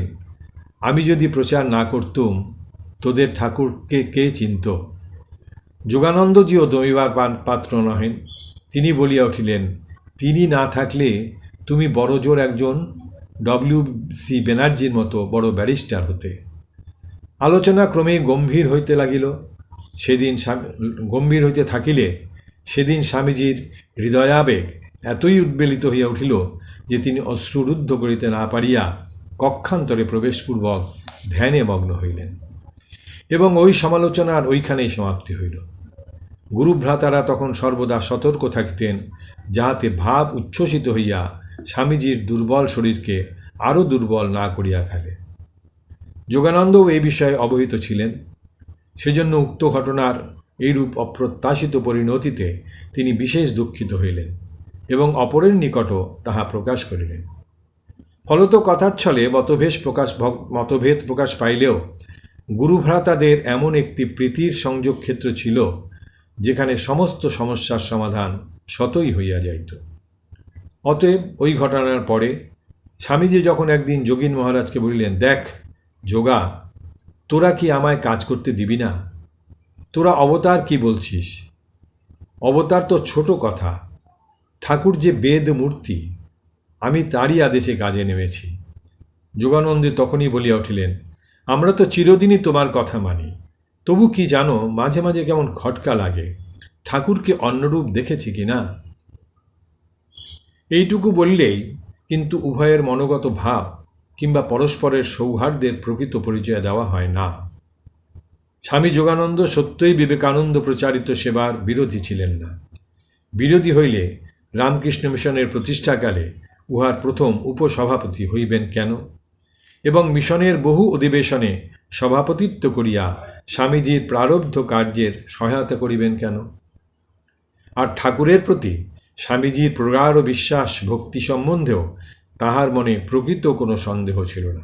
আমি যদি প্রচার না করতুম তোদের ঠাকুরকে কে চিনত? যোগানন্দজিও দমিবার পাত্র নহেন। তিনি বলিয়া উঠিলেন, তিনি না থাকলে তুমি বড় জোর একজন ডব্লিউ.সি. ব্যানার্জির মতো বড় ব্যারিস্টার হতে। আলোচনা ক্রমেই গম্ভীর হইতে লাগিল। গম্ভীর হইতে থাকিলে সেদিন স্বামীজির হৃদয়াবেগ এতই উদ্বেলিত হইয়া উঠিল যে তিনি অশ্রুরুদ্ধ করিতে না পারিয়া কক্ষান্তরে প্রবেশপূর্বক ধ্যানে মগ্ন হইলেন এবং ওই সমালোচনার ওইখানেই সমাপ্তি হইল। গুরুভ্রাতারা তখন সর্বদা সতর্ক থাকিতেন, যাহাতে ভাব উচ্ছ্বসিত হইয়া স্বামীজির দুর্বল শরীরকে আরও দুর্বল না করিয়া ফেলে। যোগানন্দও এই বিষয়ে অবহিত ছিলেন। সেজন্য উক্ত ঘটনার এইরূপ অপ্রত্যাশিত পরিণতিতে তিনি বিশেষ দুঃখিত হইলেন এবং অপরের নিকটও তাহা প্রকাশ করিলেন। ফলত কথাচ্ছলে মতভেদ প্রকাশ পাইলেও গুরুভ্রাতাদের এমন একটি প্রীতির সংযোগ ক্ষেত্র ছিল যেখানে সমস্ত সমস্যার সমাধান স্বতই হইয়া যাইত। অতএব ওই ঘটনার পরে স্বামীজি যখন একদিন যোগীন মহারাজকে বলিলেন, দেখ যোগা, তোরা কি আমায় কাজ করতে দিবি না? তোরা অবতার কি বলছিস? অবতার তো ছোট কথা, ঠাকুর যে বেদ মূর্তি, আমি তারই আদেশে কাজে নেমেছি। যোগানন্দে তখনই বলিয়া উঠিলেন, আমরা তো চিরদিনই তোমার কথা মানি, তবু কি জানো মাঝে মাঝে কেমন খটকা লাগে, ঠাকুরকে অন্যরূপ দেখেছি কি না? এইটুকু বললেই কিন্তু উভয়ের মনোগত ভাব কিংবা পরস্পরের সৌহার্দ্যের প্রকৃত পরিচয় দেওয়া হয় না। স্বামী যোগানন্দ সত্যই বিবেকানন্দ প্রচারিত সেবার বিরোধী ছিলেন না। বিরোধী হইলে রামকৃষ্ণ মিশনের প্রতিষ্ঠাকালে উহার প্রথম উপসভাপতি হইবেন কেন এবং মিশনের বহু অধিবেশনে সভাপতিত্ব করিয়া স্বামীজির প্রারব্ধ কার্যের সহায়তা করিবেন কেন? আর ঠাকুরের প্রতি স্বামীজির প্রগাঢ় বিশ্বাস ভক্তি সম্বন্ধেও তাহার মনে প্রকৃত কোনো সন্দেহ ছিল না।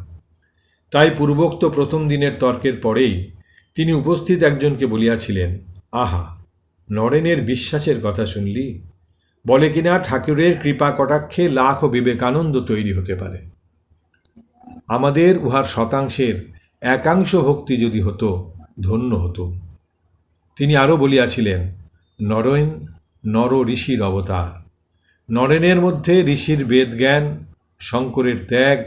তাই পূর্বোক্ত প্রথম দিনের তর্কের পরেই তিনি উপস্থিত একজনকে বলিয়াছিলেন, আহা, নরেনের বিশ্বাসের কথা শুনলি? বলে কিনা ঠাকুরের কৃপা কটাক্ষে লাখ বিবেকানন্দ তৈরি হতে পারে। আমাদের উহার শতাংশের একাংশ ভক্তি যদি হতো, ধন্য হতো। তিনি আরও বলিয়াছিলেন, নরেন নর ঋষির অবতার। নরেনের মধ্যে ঋষির বেদজ্ঞান, শঙ্করের ত্যাগ,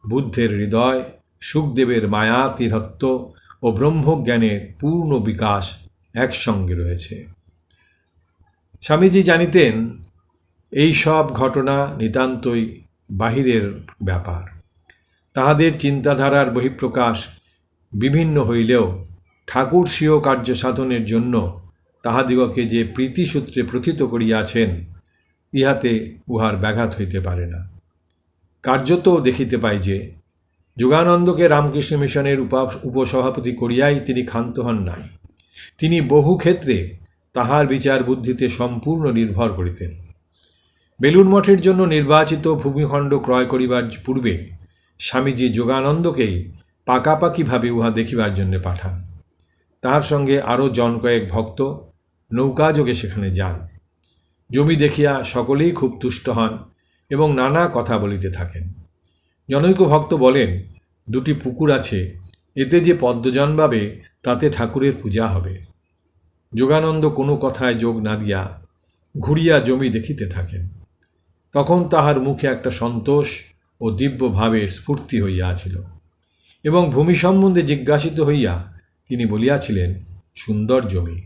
বুদ্ধের হৃদয়, সুখদেবের মায়া তিরত্ব ও ব্রহ্মজ্ঞানের পূর্ণ বিকাশ একসঙ্গে রয়েছে। স্বামীজি জানিতেন এই সব ঘটনা নিতান্তই বাহিরের ব্যাপার। তাহাদের চিন্তাধারার বহিঃপ্রকাশ বিভিন্ন হইলেও ঠাকুর স্বীয় কার্য সাধনের জন্য তাহাদিগকে যে প্রীতিসূত্রে প্রথিত করিয়াছেন, ইহাতে উহার ব্যাঘাত হইতে পারে না। কার্যত দেখিতে পাই যে যোগানন্দকে রামকৃষ্ণ মিশনের উপসভাপতি করিয়াই তিনি ক্ষান্ত হন নাই। তিনি বহু ক্ষেত্রে তাহার বিচার বুদ্ধিতে সম্পূর্ণ নির্ভর করিতেন। বেলুড় মঠের জন্য নির্বাচিত ভূমিখণ্ড ক্রয় করিবার পূর্বে স্বামীজি যোগানন্দকেই পাকাপাকিভাবে উহা দেখিবার জন্য পাঠান। তাহার সঙ্গে আরও জন কয়েক ভক্ত নৌকাযোগে সেখানে যান। জমি দেখিয়া সকলেই খুব তুষ্ট হন এবং নানা কথা বলিতে থাকেন। জনৈক ভক্ত বলেন, দুটি পুকুর আছে, এতে যে পদ্ম জন্মাবে তাতে ঠাকুরের পূজা হবে। যোগানন্দ কোনো কথায় যোগ না দিয়া ঘুরিয়া জমি দেখিতে থাকেন। তখন তাহার মুখে একটা সন্তোষ ও দিব্য ভাবের স্ফূর্তি হইয়াছিল এবং ভূমি সম্বন্ধে জিজ্ঞাসিত হইয়া তিনি বলিয়াছিলেন, সুন্দর জমি।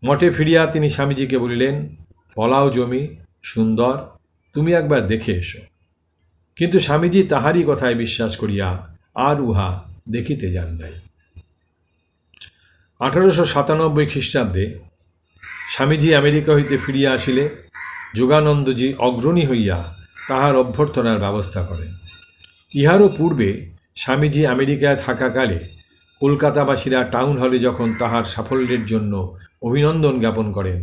মঠে ফিরিয়া তিনি স্বামীজিকে বলিলেন, ফলাও জমি, সুন্দর, তুমি একবার দেখে এসো। কিন্তু স্বামীজি তাহারই কথায় বিশ্বাস করিয়া আর উহা দেখিতে যান নাই। 1897 খ্রিস্টাব্দে স্বামীজি আমেরিকা হইতে ফিরিয়া আসিলে যোগানন্দজি অগ্রণী হইয়া তাহার অভ্যর্থনার ব্যবস্থা করেন। ইহারও পূর্বে স্বামীজি আমেরিকায় থাকাকালে কলকাতাবাসীরা টাউন হলে যখন তাহার সাফল্যের জন্য অভিনন্দন জ্ঞাপন করেন,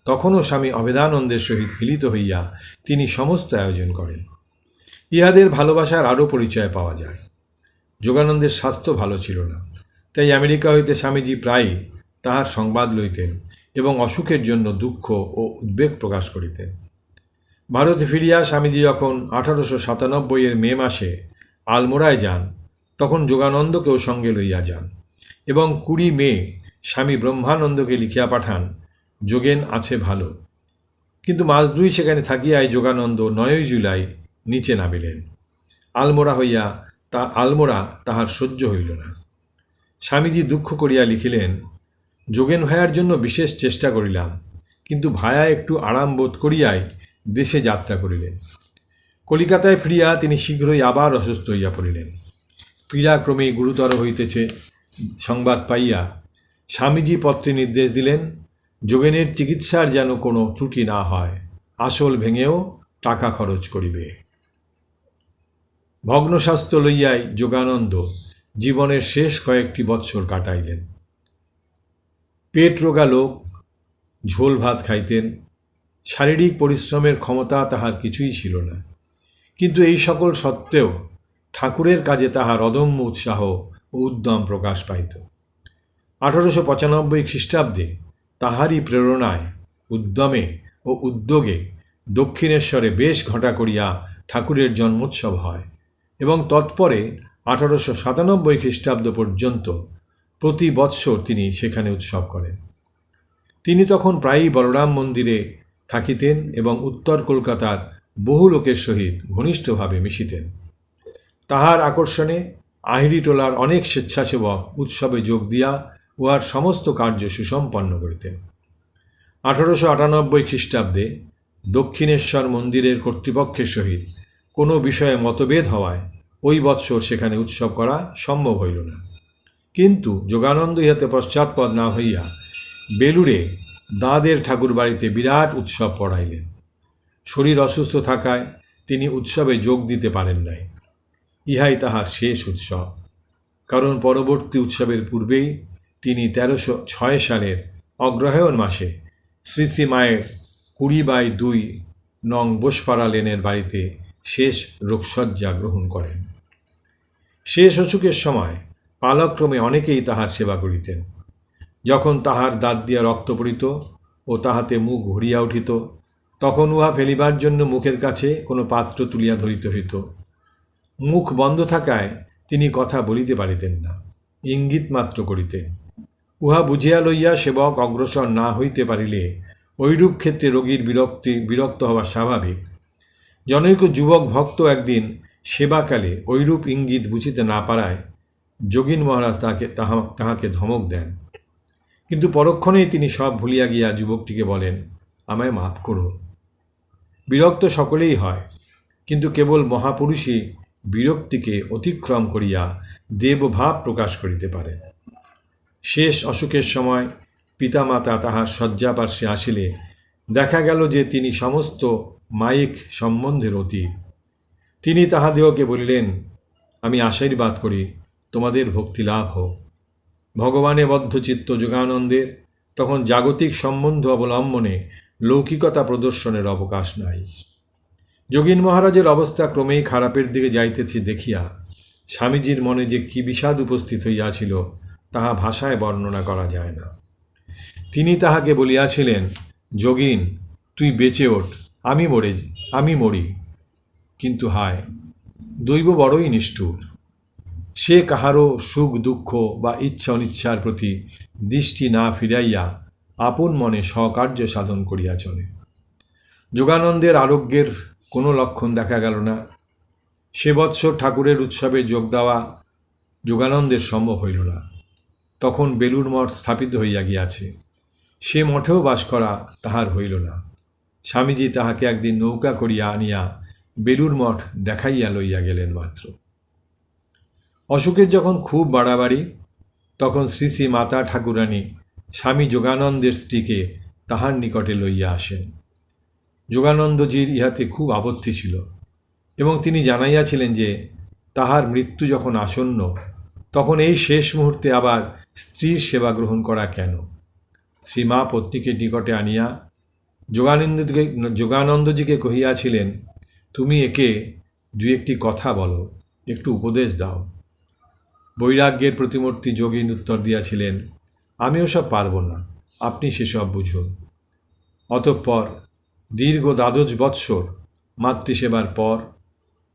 তখনও স্বামী অভেদানন্দের সহিত মিলিত হইয়া তিনি সমস্ত আয়োজন করেন। ইহাদের ভালোবাসার আরও পরিচয় পাওয়া যায়। যোগানন্দের স্বাস্থ্য ভালো ছিল না, তাই আমেরিকা হইতে স্বামীজি প্রায়ই তাহার সংবাদ লইতেন এবং অসুখের জন্য দুঃখ ও উদ্বেগ প্রকাশ করিতেন। ভারতে ফিরিয়া স্বামীজি যখন 1897 মে মাসে আলমোড়ায় যান, তখন যোগানন্দকেও সঙ্গে লইয়া যান এবং 20 মে স্বামী ব্রহ্মানন্দকে লিখিয়া পাঠান, যোগেন আছে ভালো। কিন্তু মাস দুই সেখানে থাকিয়াই যোগানন্দ 9 জুলাই নিচে নামিলেন। আলমোড়া তাহার সহ্য হইল না। স্বামীজি দুঃখ করিয়া লিখিলেন, যোগেন ভায়ার জন্য বিশেষ চেষ্টা করিলাম, কিন্তু ভায়া একটু আরাম বোধ করিয়াই দেশে যাত্রা করিলেন। কলিকাতায় ফিরিয়া তিনি শীঘ্রই আবার অসুস্থ হইয়া পড়িলেন। পীড়া ক্রমেই গুরুতর হইতেছে সংবাদ পাইয়া স্বামীজি পত্রে নির্দেশ দিলেন, যোগেনের চিকিৎসার যেন কোনো ত্রুটি না হয়, আসল ভেঙেও টাকা খরচ করিবে। ভগ্নস্বাস্থ্য লইয়াই যোগানন্দ জীবনের শেষ কয়েকটি বৎসর কাটাইলেন। পেট রোগা লোক, ঝোল ভাত খাইতেন, শারীরিক পরিশ্রমের ক্ষমতা তাহার কিছুই ছিল না। কিন্তু এই সকল সত্ত্বেও ঠাকুরের কাজে তাহার অদম্য উৎসাহ ও উদ্যম প্রকাশ পাইত। 1895 খ্রিস্টাব্দে তাহারই প্রেরণায়, উদ্যমে ও উদ্যোগে দক্ষিণেশ্বরে বেশ ঘটা করিয়া ঠাকুরের জন্মোৎসব হয় এবং তৎপরে 1897 খ্রিস্টাব্দ পর্যন্ত প্রতি বৎসর তিনি সেখানে উৎসব করেন। তিনি তখন প্রায়ই বলরাম মন্দিরে থাকিতেন এবং উত্তর কলকাতার বহু লোকের সহিত ঘনিষ্ঠভাবে মিশিতেন। তাহার আকর্ষণে আহিরিটোলার অনেক স্বেচ্ছাসেবক উৎসবে যোগ দিয়া উহার সমস্ত কার্য সুসম্পন্ন করিতেন। 1898 খ্রিস্টাব্দে দক্ষিণেশ্বর মন্দিরের কর্তৃপক্ষের সহিত কোনো বিষয়ে মতভেদ হওয়ায় ওই বৎসর সেখানে উৎসব করা সম্ভব হইল না। কিন্তু যোগানন্দ ইহাতে পশ্চাৎপদ না হইয়া বেলুড়ে দাঁদের ঠাকুর বাড়িতে বিরাট উৎসব পড়াইলেন। শরীর অসুস্থ থাকায় তিনি উৎসবে যোগ দিতে পারেন নাই। ইহাই তাহার শেষ উৎসব, কারণ পরবর্তী উৎসবের পূর্বেই তিনি 1306 সালের অগ্রহায়ণ মাসে শ্রী শ্রী মায়ের 20/2 নং বোসপাড়া লেনের বাড়িতে শেষ রোগশয্যা গ্রহণ করেন। শেষ অসুখের সময় পালক্রমে অনেকেই তাহার সেবা করিতেন। যখন তাহার দাঁত দিয়া রক্ত পড়িত ও তাহাতে মুখ ভরিয়া উঠিত, তখন উহা ফেলিবার জন্য মুখের কাছে কোনো পাত্র তুলিয়া ধরিতে হইত। মুখ বন্ধ থাকায় তিনি কথা বলিতে পারিতেন না, ইঙ্গিত মাত্র করিতেন। উহা বুঝিয়া লইয়া সেবক অগ্রসর না হইতে পারিলে ঐরূপ ক্ষেত্রে রোগীর বিরক্ত হওয়া স্বাভাবিক। জনৈক যুবক ভক্ত একদিন সেবাকালে ঐরূপ ইঙ্গিত বুঝিতে না পারায় যোগীন মহারাজ তাহাকে ধমক দেন। কিন্তু পরক্ষণেই তিনি সব ভুলিয়া গিয়া যুবকটিকে বলেন, আমায় মাফ করো। বিরক্ত সকলেই হয়, কিন্তু কেবল মহাপুরুষই বিরক্তিকে অতিক্রম করিয়া দেবভাব প্রকাশ করিতে পারেন। শেষ অসুখের সময় পিতামাতা তাহার শয্যাপার্শ্বে আসিলে দেখা গেল যে তিনি সমস্ত মায়িক সম্বন্ধের অতীত। তিনি তাহাদিগকে বলিলেন, আমি আশীর্বাদ করি তোমাদের ভক্তি লাভ হোক। ভগবানে বদ্ধচিত্ত যোগানন্দের তখন জাগতিক সম্বন্ধ অবলম্বনে লৌকিকতা প্রদর্শনের অবকাশ নাই। যোগীন মহারাজের অবস্থা ক্রমেই খারাপের দিকে যাইতেছে দেখিয়া স্বামীজির মনে যে কি বিষাদ উপস্থিত হইয়াছিল তাহা ভাষায় বর্ণনা করা যায় না। তিনি তাহাকে বলিয়াছিলেন, যোগীন, তুই বেঁচে ওঠ, আমি মরি। কিন্তু হায়, দৈব বড়ই নিষ্ঠুর। সে কাহারও সুখ দুঃখ বা ইচ্ছা অনিচ্ছার প্রতি দৃষ্টি না ফিরাইয়া আপন মনে স্বকার্য সাধন করিয়া চলে। যোগানন্দের আরোগ্যের কোনো লক্ষণ দেখা গেল না। সে বৎসর ঠাকুরের উৎসবে যোগ দেওয়া যোগানন্দের সম্ভব হইল না। তখন বেলুড় মঠ স্থাপিত হইয়া গিয়াছে। সে মঠেও বাস করা তাহার হইল না। স্বামীজি তাহাকে একদিন নৌকা করিয়া আনিয়া বেলুড় মঠ দেখাইয়া লইয়া গেলেন মাত্র। অসুখের যখন খুব বাড়াবাড়ি, তখন শ্রী শ্রী মাতা ঠাকুরানী স্বামী যোগানন্দের স্ত্রীকে তাহার নিকটে লইয়া আসেন। যোগানন্দজির ইহাতে খুব আপত্তি ছিল এবং তিনি জানাইয়াছিলেন যে তাহার মৃত্যু যখন আসন্ন, তখন এই শেষ মুহূর্তে আবার স্ত্রীর সেবা গ্রহণ করা কেন? শ্রীমা পত্নীকে নিকটে আনিয়া যোগানন্দজিকে কহিয়াছিলেন, তুমি একে দু একটি কথা বলো, একটু উপদেশ দাও। বৈরাগ্যের প্রতিমূর্তি যোগিন উত্তর দিয়াছিলেন, আমি ওসব পারব না, আপনি সেসব বুঝুন। অতঃপর দীর্ঘ 12 বৎসর মাতৃসেবার পর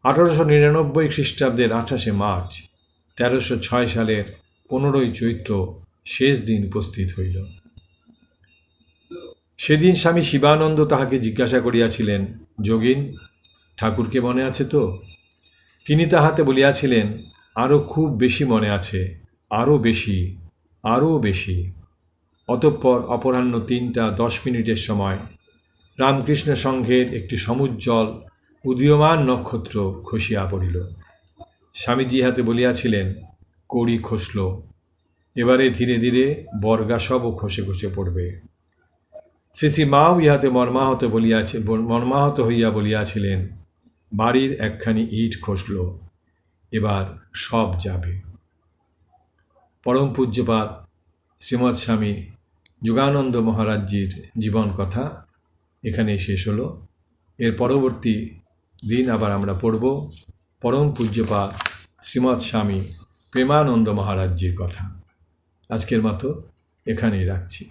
1899 খ্রিস্টাব্দের 28 মার্চ 1306 সালের 15ই চৈত্র শেষ দিন উপস্থিত হইল। সেদিন স্বামী শিবানন্দ তাহাকে জিজ্ঞাসা করিয়াছিলেন, যোগিন, ঠাকুরকে মনে আছে তো? তিনি তাহাতে বলিয়াছিলেন, আরও খুব বেশি মনে আছে, আরও বেশি, আরও বেশি। অতঃপর অপরাহ্ন 3:10 সময় রামকৃষ্ণ সংঘের একটি সমুজ্জ্বল উদীয়মান নক্ষত্র খসিয়া পড়িল। স্বামীজি ইহাতে বলিয়াছিলেন, কড়ি খসল, এবারে ধীরে ধীরে বর্গা সবও খসে খসে পড়বে। শ্রী শ্রী মাও ইহাতে মর্মাহত হইয়া বলিয়াছিলেন, বাড়ির একখানি ইট খসল, এবার সব যাবে। পরম পূজ্যপাদ শ্রীমৎ স্বামী যোগানন্দ মহারাজজির জীবন কথা এখানেই শেষ হলো। এর পরবর্তী দিন আবার আমরা পড়ব পরম পূজ্যপাদ শ্রীমৎ স্বামী প্রেমানন্দ মহারাজজির কথা। আজকের মতো এখানেই রাখছি।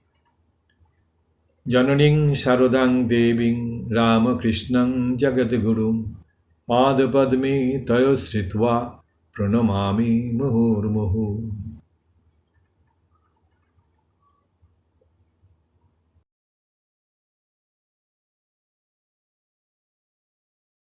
জননীং শারদাং দেবীং রামকৃষ্ণং জগদ্গুরুং পাদপদ্মে তয়োশ্রিত্বা প্রণমামি মুহুর্মুহুঃ।